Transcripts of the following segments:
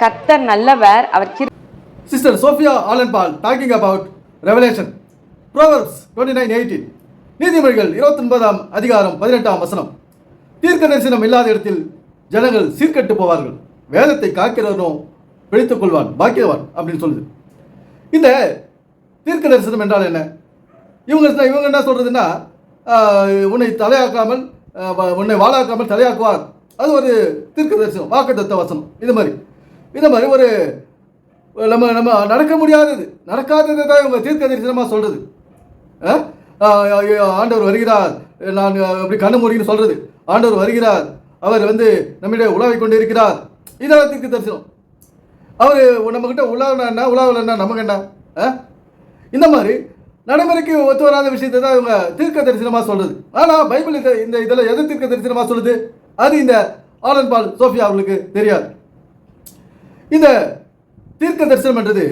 கர்த்தர் நல்லவர். அவர் Sister Sophia Allenpal talking about Revelation. Proverbs 29:18. நீதிமொழிகள் 29ஆம் அதிகாரம் 18ஆம் வசனம். தீர்க்க தரிசனம் இல்லாத இடத்தில் ஜனங்கள் சீர்கெட்டு போவார்கள், வேதத்தை காக்கிறவனோ பிடித்துக் கொள்வான், பாக்கியவான் அப்படின்னு சொல்லுது. இந்த தீர்க்க தரிசனம் என்றால் என்ன? இவங்க என்ன சொல்றதுன்னா, உன்னை தலையாக்காமல் உன்னை வாழாக்காமல் தலையாக்குவார். அது ஒரு தீர்க்க தரிசனம், வாக்குத்தத்த வசனம். இது மாதிரி ஒரு நம்ம நடக்க முடியாதது, நடக்காததை தான் இவங்க தீர்க்க தரிசனமாக சொல்றது. ஆண்டவர் வருகிறார், நான் அப்படி கண்ணு மூடின்னு சொல்றது. ஆண்டவர் வருகிறார், அவர் நம்மிடையே உலாவை கொண்டு இருக்கிறார். இதான் தீர்க்க தரிசனம். அவர் நம்மகிட்ட உலாவலன்னா நமக்கு என்ன? இந்த மாதிரி நடைமுறைக்கு ஒத்து வராத விஷயத்தை தான் இவங்க தீர்க்க தரிசனமாக சொல்றது. ஆனால் பைபிள் இந்த இதில் எது தீர்க்க தரிசனமாக சொல்லுது? அது இந்த ஆலன்பால் சோஃபியா அவர்களுக்கு தெரியாது. இந்த தீர்க்க தரிசனம் என்றது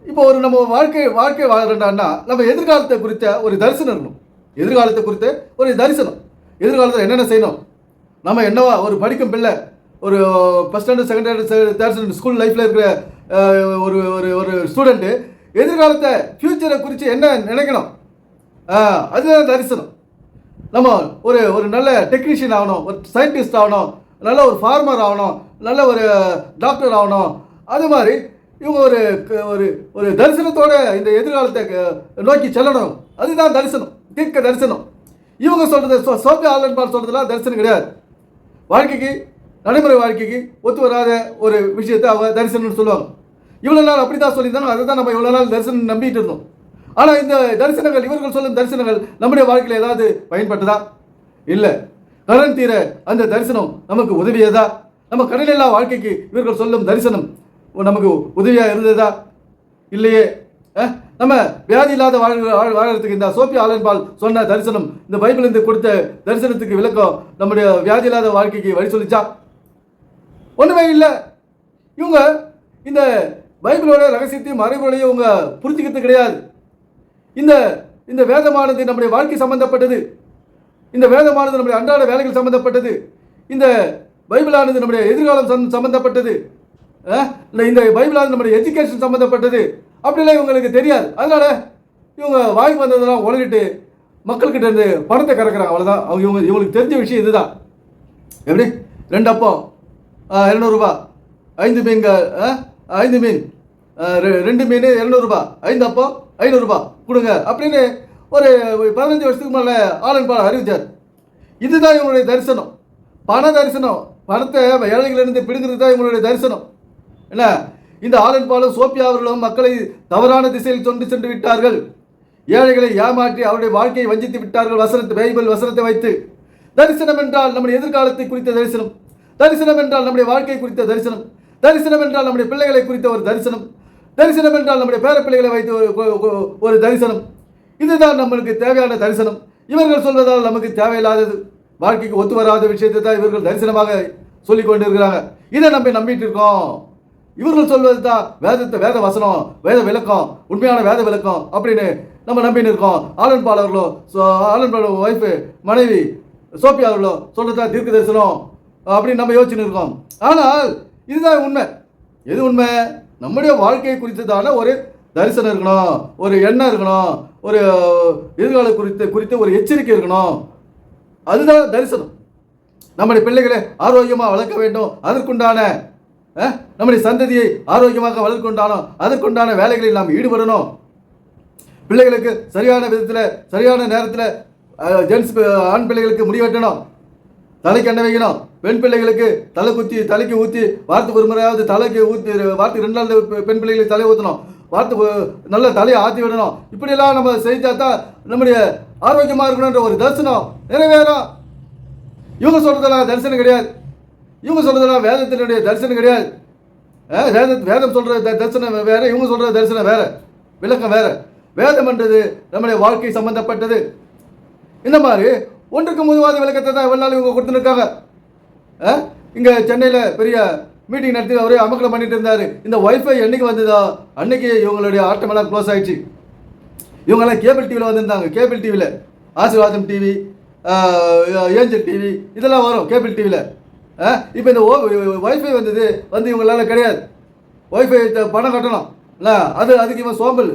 இப்போ ஒரு நம்ம வாழ்க்கை வாழ்றோம்னா நம்ம எதிர்காலத்தை குறித்த ஒரு தரிசனம் இருக்கணும். எதிர்காலத்தை குறித்த ஒரு தரிசனம், எதிர்காலத்தில் என்னென்ன செய்யணும், நம்ம என்னவா ஒரு படிக்கும் பிள்ளை, ஒரு first standard, second standard, third standard school லைஃப்பில் இருக்கிற ஒரு ஒரு ஸ்டூடெண்ட்டு எதிர்காலத்தை ஃப்யூச்சரை குறித்து என்ன நினைக்கணும், அதுதான் தரிசனம். நம்ம ஒரு நல்ல டெக்னீஷியன் ஆகணும், ஒரு சயின்டிஸ்ட் ஆகணும், நல்ல ஒரு ஃபார்மர் ஆகணும், நல்ல ஒரு டாக்டர் ஆகணும். அது மாதிரி இவங்க ஒரு தரிசனத்தோட இந்த எதிர்காலத்தை நோக்கி செல்லணும். அதுதான் தரிசனம், தீர்க்க தரிசனம். இவங்க சொல்றது, சோஃபியா ஆலன்பால் சொல்றதுலாம் தரிசனம் கிடையாது. வாழ்க்கைக்கு, நடைமுறை வாழ்க்கைக்கு ஒத்து வராத ஒரு விஷயத்தை அவங்க தரிசனம்னு சொல்லுவாங்க. இவ்வளோ நாள் அப்படி தான் சொல்லியிருந்தாங்க, அதை தான் நம்ம இவ்வளோ நாள் தரிசனம் நம்பிட்டு இருந்தோம். ஆனால் இந்த தரிசனங்கள், இவர்கள் சொல்லும் தரிசனங்கள் நம்முடைய வாழ்க்கையில் ஏதாவது பயன்பட்டதா? இல்லை. கடன் தீர அந்த தரிசனம் நமக்கு உதவியதா? நம்ம கடனில்லா வாழ்க்கைக்கு இவர்கள் சொல்லும் தரிசனம் நமக்கு உதவியாக இருந்ததா? இல்லையே. நம்ம வியாதி இல்லாத வாழறதுக்கு இந்த சோஃபியா ஆலன்பால் சொன்ன தரிசனம், இந்த பைபிள் கொடுத்த தரிசனத்துக்கு விளக்கம் நம்முடைய வியாதி இல்லாத வாழ்க்கைக்கு வழி சொல்லிச்சா? ஒன்றுமே இல்லை. இவங்க இந்த பைபிளோட ரகசியத்தையும் மறைபொருளையும் இவங்க புரிஞ்சுக்கிறது கிடையாது. இந்த வேதமானது நம்முடைய வாழ்க்கை சம்பந்தப்பட்டது. இந்த வேதமானது நம்முடைய அன்றாட வேலைகள் சம்பந்தப்பட்டது. இந்த பைபிளானது நம்முடைய எதிர்காலம் சம்பந்தப்பட்டது. இந்த பைபிளானது நம்முடைய எஜுகேஷன் சம்பந்தப்பட்டது. அப்படிலாம் இவங்களுக்கு தெரியாது. அதனால இவங்க வாய்ப்பு வந்ததெல்லாம் உலகிட்டு மக்கள்கிட்ட இருந்து பணத்தை கறக்குறாங்க. அவ்வளோதான். இவங்களுக்கு தெரிஞ்ச விஷயம் இதுதான். எப்படி 2 அப்பம் 200 ரூபா, 5 மீன்கள், 5 மீன், 2 மீன் 200 ரூபா, 5 அப்பம் 500 ரூபா கொடுங்க அப்படின்னு ஒரு 15 வருஷத்துக்கு மேலே ஆலன்பால் அறிவித்தார். இதுதான் இவங்களுடைய தரிசனம், பண தரிசனம். பணத்தை ஏழைகளிலிருந்து பிடுங்கிறது தான் இவங்களுடைய தரிசனம். என்ன, இந்த ஆலன்பாலும் சோஃபியா அவர்களும் மக்களை தவறான திசையில் கொண்டு சென்று விட்டார்கள். ஏழைகளை ஏமாற்றி அவருடைய வாழ்க்கையை வஞ்சித்து விட்டார்கள். பைபிள் வசனத்தை வைத்து. தரிசனம் என்றால் நம்முடைய எதிர்காலத்தை குறித்த தரிசனம். தரிசனம் என்றால் நம்முடைய வாழ்க்கை குறித்த தரிசனம். தரிசனம் என்றால் நம்முடைய பிள்ளைகளை குறித்த ஒரு தரிசனம். தரிசனம் என்றால் நம்முடைய பேர பிள்ளைகளை வைத்து ஒரு தரிசனம். இதுதான் நம்மளுக்கு தேவையான தரிசனம். இவர்கள் சொல்வதால் நமக்கு தேவையில்லாதது, வாழ்க்கைக்கு ஒத்து வராத விஷயத்தை தான் இவர்கள் தரிசனமாக சொல்லிக் கொண்டு இருக்கிறாங்க. இதை நம்பிட்டு இருக்கோம். இவர்கள் சொல்வது தான் வேத வசனம், வேத விளக்கம், உண்மையான வேத விளக்கம் அப்படின்னு நம்ம நம்பின்னு இருக்கோம். ஆலன்பால் அவர்களோ, ஆலன்பால் ஒய்ஃபு, மனைவி சோஃபியா அவர்களோ சொல்றதா தீர்க்க தரிசனம் அப்படின்னு நம்ம யோசிச்சுன்னு இருக்கோம். ஆனால் இதுதான் உண்மை. எது உண்மை? நம்முடைய வாழ்க்கையை குறித்ததான ஒரு தரிசனம் இருக்கணும், ஒரு எண்ணம் இருக்கணும், ஒரு எதிர்கால குறித்த ஒரு எச்சரிக்கை இருக்கணும். அதுதான் தரிசனம். நம்முடைய பிள்ளைகளை ஆரோக்கியமாக வளர்க்க வேண்டும், அதற்குண்டான நம்முடைய சந்ததியை ஆரோக்கியமாக வளர்க்கொண்டானோ அதற்குண்டான வேலைகளில் நாம் ஈடுபடணும். பிள்ளைகளுக்கு சரியான விதத்தில், சரியான நேரத்தில், ஆண் பிள்ளைகளுக்கு முடி வெட்டணும், தலைக்கு எண்ணெய் வைக்கணும். பெண் பிள்ளைகளுக்கு தலைக்கு ஊற்றி வாரத்துக்கு ஒரு முறையாவது தலைக்கு ஊற்றி, வாரத்துக்கு 2 நாள் பெண் பிள்ளைகளுக்கு தலை ஊற்றணும், வாரத்துக்கு நல்ல தலையை ஆற்றி விடணும். இப்படியெல்லாம் நம்ம செய்தால் தான் நம்முடைய ஆரோக்கியமாக இருக்கணுன்ற ஒரு தரிசனம் நிறைவேறும். இவங்க சொல்றதெல்லாம் தரிசனம் கிடையாது. இவங்க சொல்றதெல்லாம் வேதத்தினுடைய தரிசனம் கிடையாது. வேதம் சொல்ற தரிசனம் வேற, இவங்க சொல்ற தரிசனம் வேற, விளக்கம் வேற. வேதம் என்றது நம்முடைய வாழ்க்கை சம்பந்தப்பட்டது. இந்த மாதிரி ஒன்றுக்கு முதுவாத விளக்கத்தை தான் இவ்வளவு நாள் இவங்க கொடுத்துருக்காங்க. இங்கே சென்னையில் பெரிய மீட்டிங் நடத்தி அவரே அமக்கலம் பண்ணிட்டு இருந்தார். இந்த ஒய்ஃபை என்னைக்கு வந்ததோ அன்னைக்கு இவங்களுடைய ஆட்டமெல்லாம் க்ளோஸ் ஆயிடுச்சு. இவங்கெல்லாம் கேபிள் டிவியில் வந்திருந்தாங்க. கேபிள் டிவியில் ஆசீர்வாதம் டிவி, ஏஞ்சல் டிவி இதெல்லாம் வரும் கேபிள் டிவியில். இப்போ இந்த வைஃபை வந்து இவங்களால கிடையாது. வைஃபை பணம் கட்டணும் இல்லை, அதுக்கு இவன் சோம்பல்.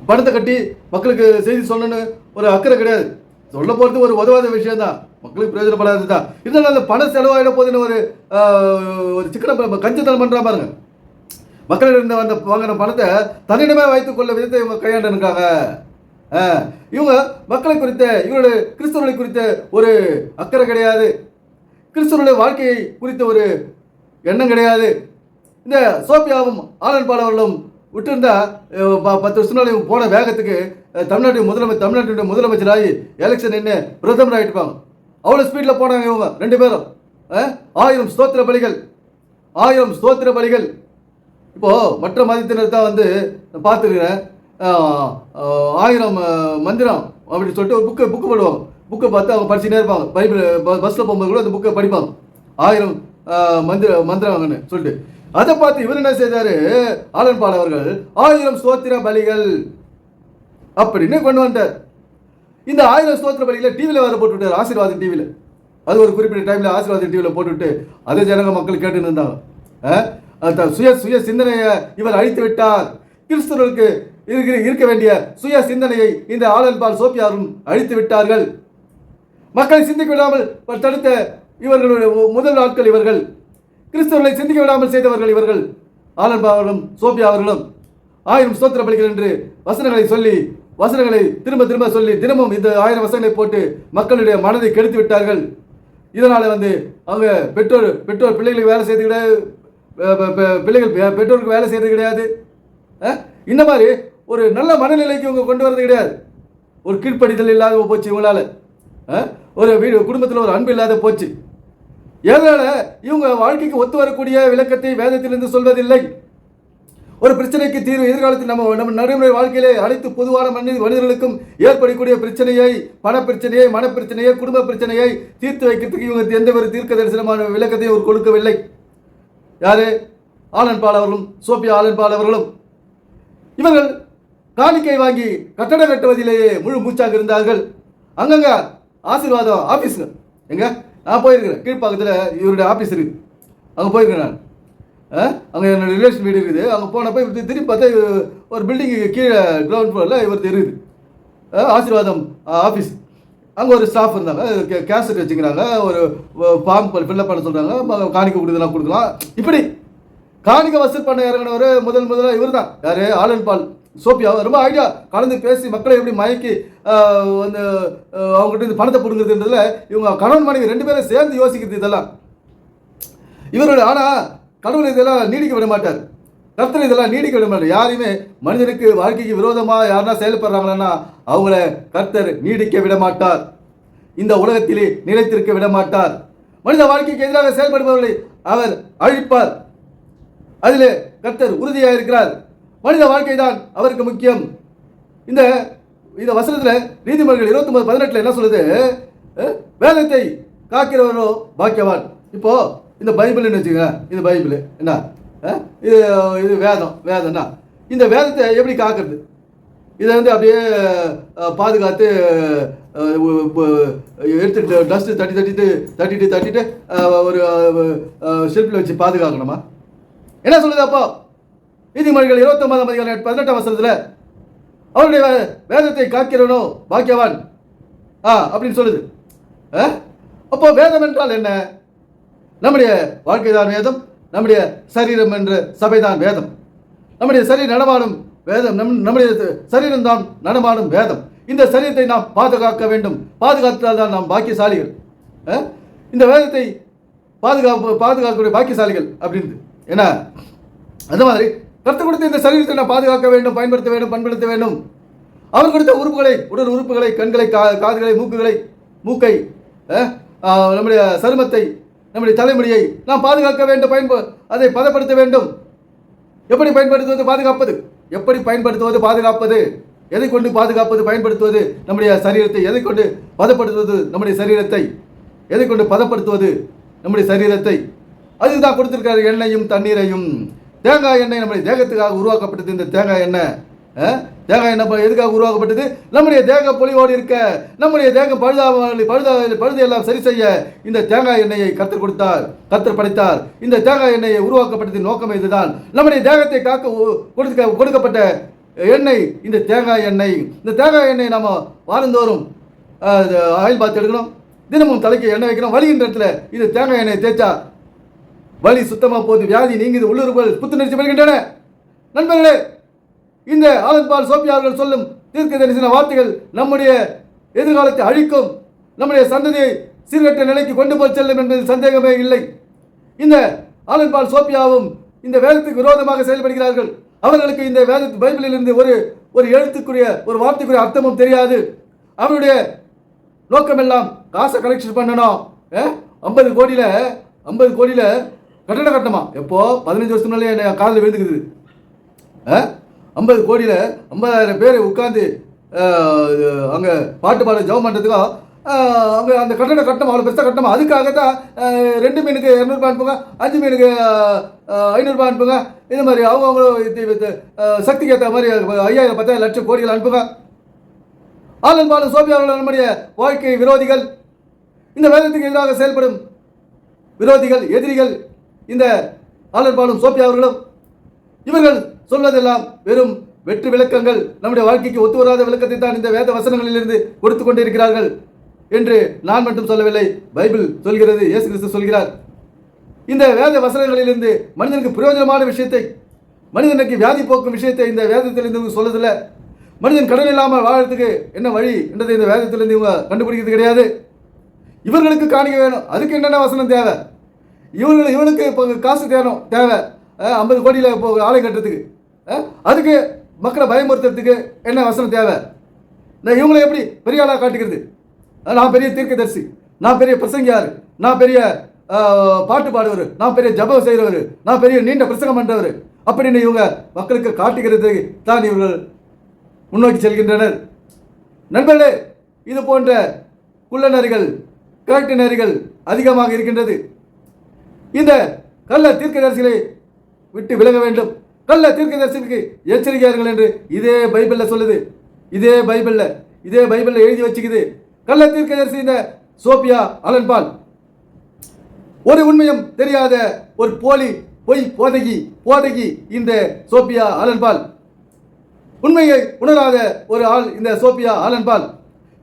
பணத்தை கட்டி மக்களுக்கு செய்தி சொல்லணும்னு ஒரு அக்கறை கிடையாது. சொல்ல போகிறது ஒரு உதவாத விஷயம் தான், மக்களுக்கு பிரயோஜனப்படாது தான். இருந்தாலும் அந்த பணம் செலவாயிட போதுன்னு ஒரு சிக்கன கஞ்சத்தனம் பண்ணுறா பாருங்க. மக்களிடம் அந்த வாங்கின பணத்தை தன்னிடமே வைத்துக் கொள்ள விதத்தை இவங்க கையாண்டு இருக்காங்க. இவங்க மக்களை குறித்த, இவருடைய கிறிஸ்தவர்களை குறித்த ஒரு அக்கறை கிடையாது, கிறிஸ்தவருடைய வாழ்க்கையை குறித்த ஒரு எண்ணம் கிடையாது. இந்த சோபியாவும் ஆலன் பால் அவர்களும் விட்டுருந்தா 10 வருஷம் நாள் இவங்க போன வேகத்துக்கு தமிழ்நாட்டுடைய முதலமைச்சராகி எலெக்ஷன் என்ன பிரதமர் ஆகிட்டுப்பாங்க. அவ்வளோ ஸ்பீடில் போனாங்க இவங்க 2 பேரும். 1000 ஸ்தோத்திர பலிகள், 1000 ஸ்தோத்திர பலிகள். இப்போது மற்ற மதத்தினர் தான் வந்து பார்த்துருக்கிறேன், 1000 மந்திரம் அப்படின்னு சொல்லிட்டு ஒரு புக்கு போடுவாங்க. புக்கை பார்த்து அவங்க படிச்சுட்டே இருப்பாங்க. பைபிள் பஸ்ஸில் போகும்போது கூட அந்த புக்கை படிப்பாங்க, 1000 மந்திரம்னு சொல்லிட்டு. அதை பார்த்து இவர் என்ன செய்தார், ஆலன் பால் அவர்கள் 1000 ஸ்தோத்திர பலிகள் அப்படின்னு கொண்டு வந்தார். இந்த 1000 ஸ்தோத்திர பலிகளை டிவியில் வேறு போட்டுவிட்டார், ஆசீர்வாதம் டிவியில். அது ஒரு குறிப்பிட்ட டைமில் ஆசீர்வாதம் டிவியில் போட்டுவிட்டு அதை ஜனங்க மக்கள் கேட்டுன்னு இருந்தாங்க. சுய சிந்தனையை இவர் அழித்து விட்டார். கிறிஸ்தவர்களுக்கு இருக்க வேண்டிய சுய சிந்தனையை இந்த ஆலன் பால் சோபியாரும் அழித்து விட்டார்கள். மக்களை சிந்திக்க விடாமல் தடுத்த இவர்களுடைய முதல் ஆட்கள் இவர்கள். கிறிஸ்தவர்களை சிந்திக்க விடாமல் செய்தவர்கள் இவர்கள். ஆலன் பால் அவர்களும் சோபியா அவர்களும் 1000 ஸ்தோத்திர பலிகள் என்று வசனங்களை திரும்ப சொல்லி தினமும் இந்த 1000 வசனங்களை போட்டு மக்களுடைய மனதை கெடுத்து விட்டார்கள். இதனால் அவங்க பெற்றோர் பிள்ளைகளுக்கு வேலை செய்து கிடையாது, பிள்ளைகள் பெற்றோருக்கு வேலை செய்யறது கிடையாது. இந்த மாதிரி ஒரு நல்ல மனநிலைக்கு இவங்க கொண்டு வரது கிடையாது. ஒரு கீழ்ப்படிதல் இல்லாத போச்சு இவங்களால. ஒரு குடும்பத்தில் ஒரு அன்பு இல்லாத போச்சு. ஏதனால இவங்க வாழ்க்கைக்கு ஒத்து வரக்கூடிய விளக்கத்தை வேதத்திலிருந்து சொல்வதில்லை. ஒரு பிரச்சனைக்கு தீர்வு எதிர்காலத்தில் நம்ம நடைமுறை வாழ்க்கையிலே அனைத்து பொதுவான மனிதர்களுக்கும் ஏற்படக்கூடிய பிரச்சனையை, பணப்பிரச்சனையை, மனப்பிரச்சனையை, குடும்ப பிரச்சனையை தீர்த்து வைக்கிறதுக்கு இவங்க எந்த ஒரு தீர்க்க தரிசனமான விளக்கத்தை ஒரு கொடுக்கவில்லை. யாரு? ஆலன் பால் அவர்களும் சோபியா ஆலன் பால் அவர்களும். இவர்கள் காணிக்கை வாங்கி கட்டடம் கட்டுவதிலேயே முழு மூச்சாக இருந்தார்கள். அங்கங்க ஆசீர்வாதம் ஆஃபீஸுங்க, எங்க நான் போயிருக்கிறேன், கீழ்ப்பாக்கத்தில் இவருடைய ஆஃபீஸ் இருக்குது, அங்கே போயிருக்கிறேன் நான். அங்கே என்னோட ரிலேஷன் வீடு இருக்குது. அங்கே போனப்போ இவர் திரும்பி பார்த்தா ஒரு பில்டிங்கு கீழே கிரவுண்ட் ஃப்ளோரில் இவர் இருக்குது ஆசீர்வாதம் ஆஃபீஸ். அங்கே ஒரு ஸ்டாஃப் இருந்தாங்க, கேசட் வச்சுக்கிறாங்க, ஒரு ஃபார்ம் ஃபில்லப் பண்ண சொல்கிறாங்க, காணிக்கை கொடுக்கலாம். இப்படி காணிக்கை வசூல் பண்ண இறங்கினவர் முதலாக இவர் தான். யார்? ஆலன் பால் சோபியா. ரொம்ப ஐடியா கலந்து பேசி மக்களை எப்படி மயக்கி அவங்ககிட்ட இந்த பணத்தை பிடுங்குறதுன்றதுல இவங்க கணவன் மனைவி 2 பேரும் சேர்ந்து யோசிக்கிறது இதெல்லாம் இவருடைய. ஆனால் கடவுள் இதெல்லாம் நீடிக்க விட மாட்டார், கர்த்தர் இதெல்லாம் நீடிக்க விட மாட்டார். யாரையுமே மனிதனுக்கு வாழ்க்கைக்கு விரோதமாக யாருன்னா செயல்படுறாங்கன்னா அவங்கள கர்த்தர் நீடிக்க விட மாட்டார், இந்த உலகத்திலே நிலைத்திருக்க விட மாட்டார். மனித வாழ்க்கைக்கு எதிராக செயல்படுபவர்களை அவர் அழிப்பார். அதிலே கர்த்தர் உறுதியாக இருக்கிறார். மனித வாழ்க்கை தான் அவருக்கு முக்கியம். இந்த வசனத்தில் நீதிமொழிகள் 29:18 என்ன சொல்லுது? வேதத்தை காக்கிறவரோ பாக்கியவான். இப்போ இந்த பைபிள்னு வச்சுக்கோங்க, இது பைபிள் என்ன, இது வேதம்னா இந்த வேதத்தை எப்படி காக்கிறது? இதை அப்படியே பாதுகாத்து எடுத்துட்டு டஸ்ட்டு தட்டிட்டு ஒரு ஷெல்ஃபில் வச்சு பாதுகாக்கணுமா? என்ன சொல்லுது அப்போ? நீதிமொழிகள் 29:18 வசனத்தில் அவருடைய வேதத்தை காக்கிறவனோ பாக்கியவான் அப்படின்னு சொல்லுது. அப்போ வேதம் என்றால் என்ன? நம்முடைய வாழ்க்கை தான் வேதம், நம்முடைய சரீரம் என்ற சபைதான் வேதம், நம்முடைய சரீரம் நடமாடும் வேதம், நம்முடைய சரீரம் தான் நடமாடும் வேதம். இந்த சரீரத்தை நாம் பாதுகாக்க வேண்டும், பாதுகாத்தால் தான் நாம் பாக்கியசாலிகள். இந்த வேதத்தை பாதுகாக்கக்கூடிய பாக்கியசாலிகள் அப்படின்னு என்ன? அந்த மாதிரி கர்த்தர் கொடுத்த இந்த சரீரத்தை நாம் பாதுகாக்க வேண்டும், பயன்படுத்த வேண்டும், பண்படுத்த வேண்டும். அவர் கொடுத்த உறுப்புகளை, உடல் உறுப்புகளை, கண்களை, காதுகளை, மூக்கை, நம்முடைய சருமத்தை, நம்முடைய தலைமுடியை நாம் பாதுகாக்க வேண்டும், அதை பதப்படுத்த வேண்டும். எப்படி பயன்படுத்துவது? பாதுகாப்பது. எப்படி பயன்படுத்துவது? பாதுகாப்பது. எதை கொண்டு பாதுகாப்பது, பயன்படுத்துவது? நம்முடைய சரீரத்தை. எதை கொண்டு பதப்படுத்துவது? நம்முடைய சரீரத்தை. எதை கொண்டு பதப்படுத்துவது? நம்முடைய சரீரத்தை. அதுதான் கொடுத்திருக்காரு எண்ணெயும் தண்ணீரையும். தேங்காய் எண்ணெய் நம்முடைய தேகத்துக்காக உருவாக்கப்பட்டது. இந்த தேங்காய் எண்ணெய் தேங்காய் எண்ணெய் எதுக்காக உருவாக்கப்பட்டது? நம்முடைய தேக பொலிவோடு இருக்க, நம்முடைய தேகம் பழுது எல்லாம் சரி செய்ய இந்த தேங்காய் எண்ணெயை கத்தர் கொடுத்தார், கத்தர் படைத்தார். இந்த தேங்காய் எண்ணெயை உருவாக்கப்பட்டதின் நோக்கம் இதுதான். நம்முடைய தேகத்தை காக்க கொடுக்கப்பட்ட எண்ணெய் இந்த தேங்காய் எண்ணெய். இந்த தேங்காய் எண்ணெய் நம்ம வாரந்தோறும் ஆயில் பாத் எடுக்கணும், தினமும் தலைக்கு எண்ணெய் வைக்கணும். வலிகின்ற இடத்துல இது தேங்காய் எண்ணெய் தேய்ச்சா வலி சுத்தமாக போது, வியாதி நீங்குது, உள்ளுறுப்புகள் புத்துணர்ச்சி பெறுகின்றன. நண்பர்களே, இந்த ஆலன் பால் சோபியா அவர்கள் சொல்லும் தீர்க்க தரிசன வார்த்தைகள் நம்முடைய எதிர்காலத்தை அழிக்கும், நம்முடைய சந்ததியை சீர்கட்ட நிலைக்கு கொண்டு போய் செல்லும் என்பதில் சந்தேகமே இல்லை. இந்த ஆலன் பால் சோபியாவும் இந்த வேதத்துக்கு விரோதமாக செயல்படுகிறார்கள். அவர்களுக்கு இந்த பைபிளில் இருந்து ஒரு எழுத்துக்குரிய ஒரு வார்த்தைக்குரிய அர்த்தமும் தெரியாது. அவருடைய நோக்கமெல்லாம் காசை கலெக்ஷன் பண்ணணும். 50 கோடியில் கட்டணம் கட்டணுமா? எப்போ 15 வருஷத்துனாலே என் காதில் விழுந்துக்குது. 50 கோடியில் 50,000 பேர் உட்காந்து அங்கே பாட்டு பாட ஜெபம் பண்ணுறதுக்கும் அங்கே அந்த கட்டணம் கட்டணும், அவ்வளோ பெருசாக கட்டணுமா? அதுக்காகத்தான் 2 மீனுக்கு 200 அனுப்புங்க, 5 மீனுக்கு 500 அனுப்புங்க. இது மாதிரி அவங்க சக்திக்கு ஏற்ற மாதிரி 5,000 10,000 லட்சம் கோடிகள் அனுப்புங்க. ஆலன் பாலும் சோபியா அவர்கள் நம்முடைய வாழ்க்கை விரோதிகள், இந்த வேதத்துக்கு எதிராக செயல்படும் விரோதிகள், எதிரிகள் இந்த ஆலன் பாலும் சோபியா அவர்களும். இவர்கள் சொல்வதெல்லாம் வெறும் வெற்று விளக்கங்கள், நம்முடைய வாழ்க்கைக்கு ஒத்து வராத விளக்கத்தை தான் இந்த வேத வசனங்களிலிருந்து கொடுத்து கொண்டிருக்கிறார்கள் என்று நான் மட்டும் சொல்லவில்லை, பைபிள் சொல்கிறது, இயேசு கிறிஸ்து சொல்கிறார். இந்த வேத வசனங்களிலிருந்து மனிதனுக்கு பிரயோஜனமான விஷயத்தை, மனிதனுக்கு வியாதி போக்கும் விஷயத்தை இந்த வேதத்திலிருந்து சொல்லதில்லை. மனிதன் கடன் இல்லாமல் வாழறதுக்கு என்ன வழி என்றதை இந்த வேதத்திலிருந்து இவங்க கண்டுபிடிக்கிறது கிடையாது. இவர்களுக்கு காணிக்க வேணும், அதுக்கு என்னென்ன வசனம் தேவை? இவனுக்கு இப்போ காசு தேவை 50 கோடியில் இப்போ ஆலை கட்டுறதுக்கு, அதுக்கு மக்களை பயமுறுத்துறதுக்கு என்ன வசனம் தேவை? இவங்களை எப்படி பெரிய ஆளாக காட்டுகிறது? நான் பெரிய தீர்க்கதரிசி, நான் பெரிய பிரசங்கியார், நான் பெரிய பாட்டு பாடுவர், நான் பெரிய ஜபம் செய்கிறவர், நான் பெரிய நீண்ட பிரசங்கம் பண்ணுறவர் அப்படின்னு இவங்க மக்களுக்கு காட்டுகிறது தான் இவர்கள் முன்னோக்கி செல்கின்றனர். நண்பர்களே, இது போன்ற குள்ள நரிகள், கிழட்டு நரிகள் அதிகமாக இருக்கின்றது. இந்த கள்ள தீர்க்கதரிசிகளை விட்டு விலக வேண்டும். கள்ள தீர்க்கதரிசிக்கு எச்சரிக்கையார்கள் என்று இதே பைபிளில் சொல்லுது. இதே பைபிளில் எழுதி வச்சுக்குது. கள்ள தீர்க்கதரிசி இந்த சோபியா ஆலன் பால் ஒரு உண்மையும் தெரியாத ஒரு பொய் போதகி இந்த சோபியா ஆலன் பால். உண்மையை உணராத ஒரு ஆள் இந்த சோபியா ஆலன் பால்.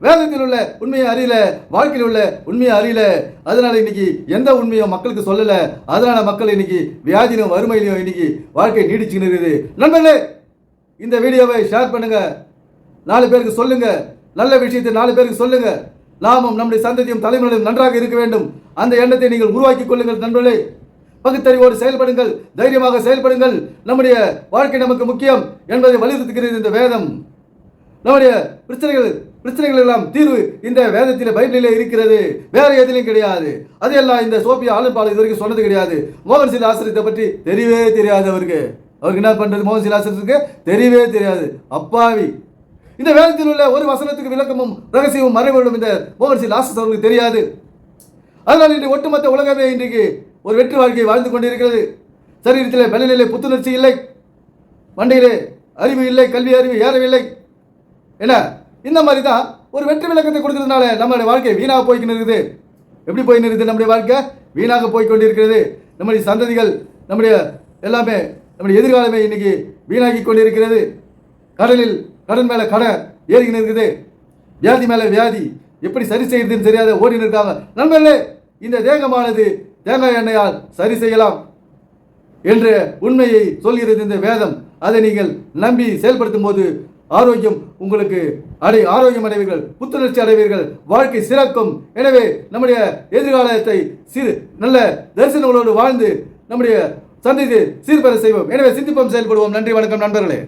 வேதத்தில் உள்ள உண்மையை அறியல, வாழ்க்கையில் உள்ள உண்மையை அறியல. அதனால இன்னைக்கு எந்த உண்மையும் மக்களுக்கு சொல்லல. அதனால மக்கள் இன்னைக்கு வியாதியிலும் வறுமையிலும் இன்னைக்கு வாழ்க்கை நீடிச்சுன்னு இருக்குது. நண்பர்களே, இந்த வீடியோவை ஷேர் பண்ணுங்க, 4 பேருக்கு சொல்லுங்க, நல்ல விஷயத்தை 4 பேருக்கு சொல்லுங்க. நாமும் நம்முடைய சந்ததியும் தலைமுறையும் நன்றாக இருக்க வேண்டும். அந்த எண்ணத்தை நீங்கள் உருவாக்கி கொள்ளுங்கள். நண்பர்களே, பகுத்தறிவோடு செயல்படுங்கள், தைரியமாக செயல்படுங்கள். நம்முடைய வாழ்க்கை நமக்கு முக்கியம் என்பதை வலியுறுத்துகிறது இந்த வேதம். நம்முடைய பிரச்சனைகள் எல்லாம் தீர்வு இந்த வேதத்தில் பைபிளிலே இருக்கிறது, வேற எதிலையும் கிடையாது. அதையெல்லாம் இந்த சோபியா ஆலன் பால் இது வரைக்கும் சொன்னது கிடையாது. மோகன்சீல் ஆசிரியத்தை பற்றி தெரியவே தெரியாது. அவருக்கு என்ன பண்றது? மோகன்சீல் ஆசிரியருக்கு தெரியவே தெரியாது. அப்பாவி. இந்த வேதத்தில் உள்ள ஒரு வசனத்துக்கு விளக்கமும் ரகசியமும் மறைவுகளும் இந்த மோகன்சீல் ஆசிரியர் அவர்களுக்கு தெரியாது. அதனால் இன்று ஒட்டுமொத்த உலகமே இன்றைக்கு ஒரு வெற்றி வாழ்க்கையை வாழ்ந்து கொண்டிருக்கிறது. சரீரத்திலே பலனிலே புத்துணர்ச்சி இல்லை, மண்டையிலே அறிவு இல்லை, கல்வி அறிவு ஏறவில்லை. என்ன இந்த மாதிரி தான் ஒரு வெற்றி விளக்கத்தை கொடுக்கறதுனால நம்மளுடைய வாழ்க்கை வீணாக போய்க்கின்னு இருக்குது. எப்படி போயின்னு இருக்குது? நம்முடைய வாழ்க்கை வீணாக போய்கொண்டிருக்கிறது. நம்முடைய சந்ததிகள், நம்முடைய எல்லாமே, நம்முடைய எதிர்காலமே இன்னைக்கு வீணாகி கொண்டிருக்கிறது. கடன் மேலே கடன் ஏறிக்கின்னு இருக்குது, வியாதி மேலே வியாதி, எப்படி சரி செய்யறதுன்னு தெரியாத ஓடின்னு இருக்காங்க. நண்பர்களே, இந்த தேகமானது தேங்காய் எண்ணெயால் சரி செய்யலாம் என்ற உண்மையை சொல்கிறது இந்த வேதம். அதை நீங்கள் நம்பி செயல்படுத்தும் போது ஆரோக்கியம் உங்களுக்கு ஆரோக்கியம் அடைவீர்கள், புத்துணர்ச்சி அடைவீர்கள், வாழ்க்கை சிறக்கும். எனவே நம்முடைய எதிர்காலத்தை நல்ல தரிசனங்களோடு வாழ்ந்து நம்முடைய சந்ததியை சீர்பெற செய்வோம். எனவே சிந்திப்போம், செயல்படுவோம். நன்றி, வணக்கம் நண்பர்களே.